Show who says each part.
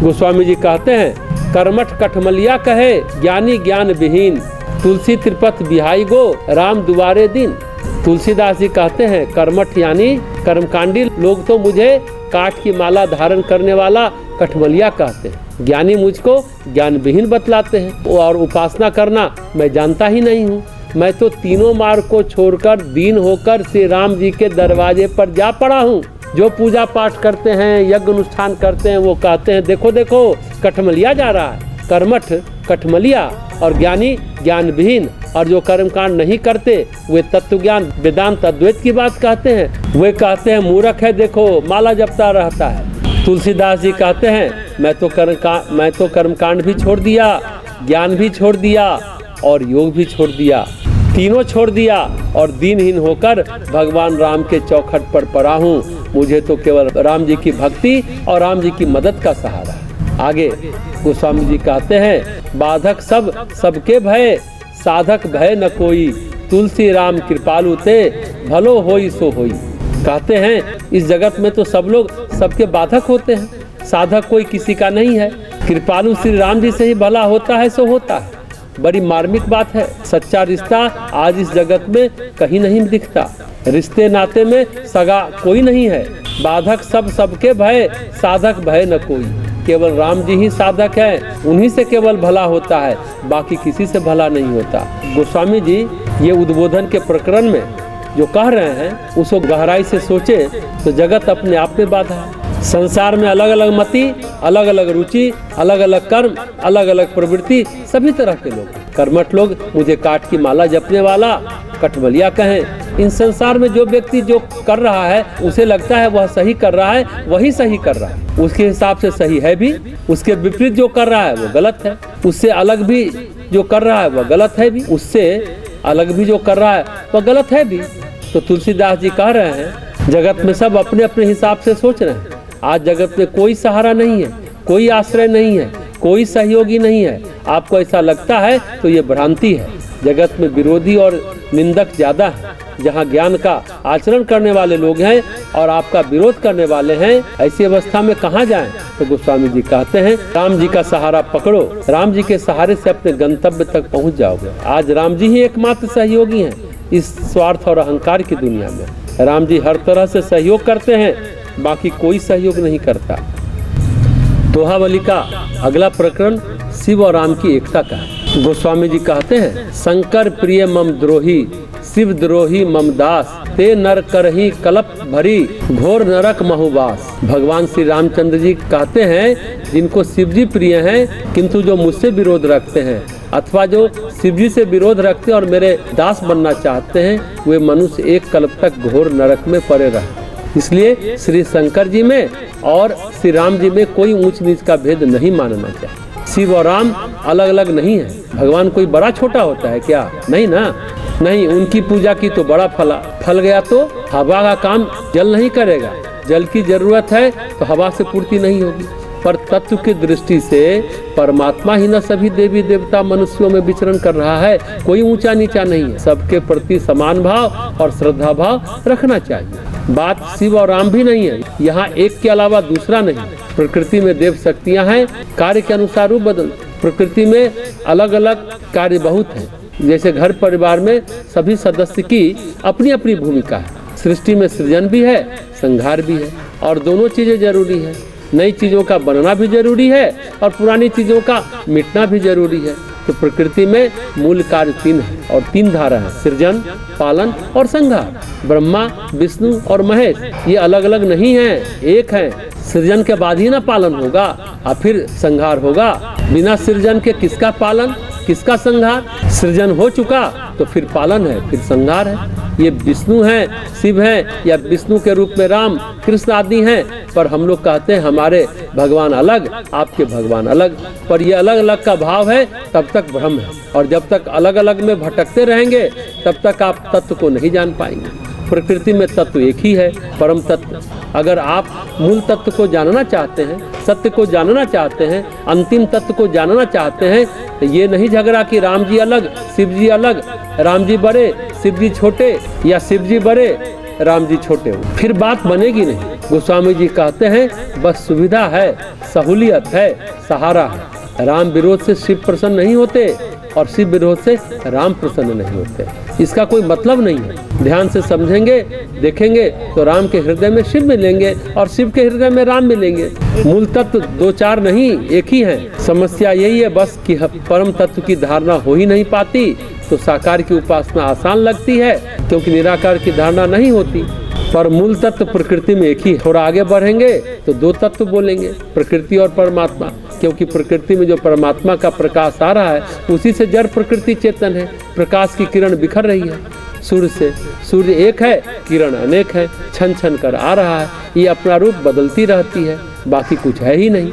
Speaker 1: गोस्वामी जी कहते हैं कर्मठ कठमलिया कहे ज्ञानी ज्ञान विहीन, तुलसी त्रिपथ बिहाई गो राम दुआरे दिन। तुलसीदास जी कहते हैं कर्मठ यानी कर्मकांडी लोग तो मुझे काठ की माला धारण करने वाला कठमलिया कहते हैं, ज्ञानी मुझको ज्ञान विहीन बतलाते हैं और उपासना करना मैं जानता ही नहीं हूँ। मैं तो तीनों मार्ग को छोड़कर दीन होकर श्री राम जी के दरवाजे पर जा पड़ा हूँ। जो पूजा पाठ करते हैं, यज्ञ अनुष्ठान करते हैं, वो कहते हैं देखो देखो कठमलिया जा रहा है। कर्मठ कठमलिया और ज्ञानी ज्ञान विहीन, और जो कर्मकांड नहीं करते वे तत्व ज्ञान वेदांत अद्वैत की बात कहते हैं। वे कहते हैं मूर्ख है, देखो माला जपता रहता है। तुलसीदास जी कहते हैं मैं तो कर्मकांड भी छोड़ दिया, ज्ञान भी छोड़ दिया और योग भी छोड़ दिया, तीनों छोड़ दिया और दीनहीन होकर भगवान राम के चौखट पर पड़ा हूँ। मुझे तो केवल राम जी की भक्ति और राम जी की मदद का सहारा है। आगे गोस्वामी जी कहते हैं बाधक सब सबके भय, साधक भय न कोई, तुलसी राम कृपालु ते भलो होई सो होई। कहते हैं इस जगत में तो सब लोग सबके बाधक होते हैं, साधक कोई किसी का नहीं है। कृपालु श्री राम जी से ही भला होता है सो होता है। बड़ी मार्मिक बात है। सच्चा रिश्ता आज इस जगत में कहीं नहीं दिखता। रिश्ते नाते में सगा कोई नहीं है। बाधक सब सबके भय, साधक भय न कोई। केवल राम जी ही साधक है, उन्हीं से केवल भला होता है, बाकी किसी से भला नहीं होता। गोस्वामी जी ये उद्बोधन के प्रकरण में जो कह रहे हैं उसको गहराई से सोचे तो जगत अपने आप में बाधा है। संसार में अलग अलग मति, अलग अलग रुचि, अलग अलग कर्म, अलग अलग प्रवृत्ति, सभी तरह के लोग। कर्मठ लोग मुझे काठ की माला जपने वाला कठमलिया कहें। इन संसार में जो व्यक्ति जो कर रहा है उसे लगता है वह सही कर रहा है, वही सही कर रहा है, उसके हिसाब से सही है भी। उसके विपरीत जो कर रहा है वो गलत है। उससे अलग भी जो कर रहा है वह गलत है भी, उससे अलग भी जो कर रहा है वह गलत है भी। तो तुलसीदास जी कह रहे हैं जगत में सब अपने अपने हिसाब से सोच रहे हैं। आज जगत में कोई सहारा नहीं है, कोई आश्रय नहीं है, कोई सहयोगी नहीं है। आपको ऐसा लगता है तो ये भ्रांति है। जगत में विरोधी और निंदक ज्यादा है। जहाँ ज्ञान का आचरण करने वाले लोग हैं और आपका विरोध करने वाले हैं, ऐसी अवस्था में कहाँ जाएं? तो गोस्वामी जी कहते हैं राम जी का सहारा पकड़ो, राम जी के सहारे से अपने गंतव्य तक पहुँच जाओगे। आज राम जी ही एकमात्र सहयोगी हैं इस स्वार्थ और अहंकार की दुनिया में। राम जी हर तरह से सहयोग करते हैं, बाकी कोई सहयोग नहीं करता। दोहावली का अगला प्रकरण शिव और राम की एकता का है। गोस्वामी जी कहते हैं शंकर प्रिय मम द्रोही, शिव द्रोही मम दास, ते नर करही कलप भरी, घोर नरक महुवास। भगवान श्री रामचंद्र जी कहते हैं जिनको शिव जी प्रिय हैं किंतु जो मुझसे विरोध रखते हैं अथवा जो शिव जी से विरोध रखते हैं और मेरे दास बनना चाहते हैं, वे मनुष्य एक कल्प तक घोर नरक में पड़े रहे। इसलिए श्री शंकर जी में और श्री राम जी में कोई ऊंच नीच का भेद नहीं मानना चाहिए। शिव और राम अलग अलग नहीं है। भगवान कोई बड़ा छोटा होता है क्या? नहीं ना, नहीं। उनकी पूजा की तो बड़ा फल गया तो हवा का काम जल नहीं करेगा। जल की जरूरत है तो हवा से पूर्ति नहीं होगी। पर तत्व की दृष्टि से परमात्मा ही न सभी देवी देवता मनुष्यों में विचरण कर रहा है। कोई ऊंचा नीचा नहीं है। सबके प्रति समान भाव और श्रद्धा भाव रखना चाहिए। बात शिव और राम भी नहीं है, यहाँ एक के अलावा दूसरा नहीं। प्रकृति में देव शक्तियाँ हैं, कार्य के अनुसार रूप बदल। प्रकृति में अलग अलग कार्य बहुत है। जैसे घर परिवार में सभी सदस्य की अपनी अपनी भूमिका है। सृष्टि में सृजन भी है, संहार भी है, और दोनों चीजें जरूरी है। नई चीजों का बनना भी जरूरी है और पुरानी चीजों का मिटना भी जरूरी है। तो प्रकृति में मूल कार्य तीन है और तीन धारा है, सृजन, पालन और संहार। ब्रह्मा, विष्णु और महेश ये अलग अलग नहीं है, एक है। सृजन के बाद ही ना पालन होगा और फिर संहार होगा। बिना सृजन के किसका पालन, किसका संहार? सृजन हो चुका तो फिर पालन है, फिर संहार है। ये विष्णु हैं, शिव हैं, या विष्णु के रूप में राम, कृष्ण आदि हैं। पर हम लोग कहते हैं हमारे भगवान अलग, आपके भगवान अलग। पर ये अलग अलग का भाव है तब तक भ्रम है, और जब तक अलग अलग में भटकते रहेंगे तब तक आप तत्व को नहीं जान पाएंगे। प्रकृति में तत्व एक ही है, परम तत्व। अगर आप मूल तत्व को जानना चाहते हैं, सत्य को जानना चाहते हैं, अंतिम तत्व को जानना चाहते हैं, तो ये नहीं झगड़ा कि राम जी अलग, शिव जी अलग, राम जी बड़े, शिव जी छोटे, या शिव जी बड़े, राम जी छोटे हो, फिर बात बनेगी नहीं। गोस्वामी जी कहते हैं बस सुविधा है, सहूलियत है, सहारा है। राम विरोध से शिव प्रसन्न नहीं होते और शिव विरोध से राम प्रसन्न नहीं होते। इसका कोई मतलब नहीं है। ध्यान से समझेंगे, देखेंगे तो राम के हृदय में शिव मिलेंगे और शिव के हृदय में राम मिलेंगे। मूल तत्व दो चार नहीं, एक ही है। समस्या यही है बस कि परम तत्व की धारणा हो ही नहीं पाती, तो साकार की उपासना आसान लगती है क्योंकि निराकार की धारणा नहीं होती। पर मूल तत्व प्रकृति में एक ही। थोड़ा आगे बढ़ेंगे तो दो तत्व बोलेंगे, प्रकृति और परमात्मा, क्योंकि प्रकृति में जो परमात्मा का प्रकाश आ रहा है उसी से जड़ प्रकृति चेतन है। प्रकाश की किरण बिखर रही है सूर्य से। सूर्य एक है, किरण अनेक है, छन छन कर आ रहा है। ये अपना रूप बदलती रहती है, बाकी कुछ है ही नहीं।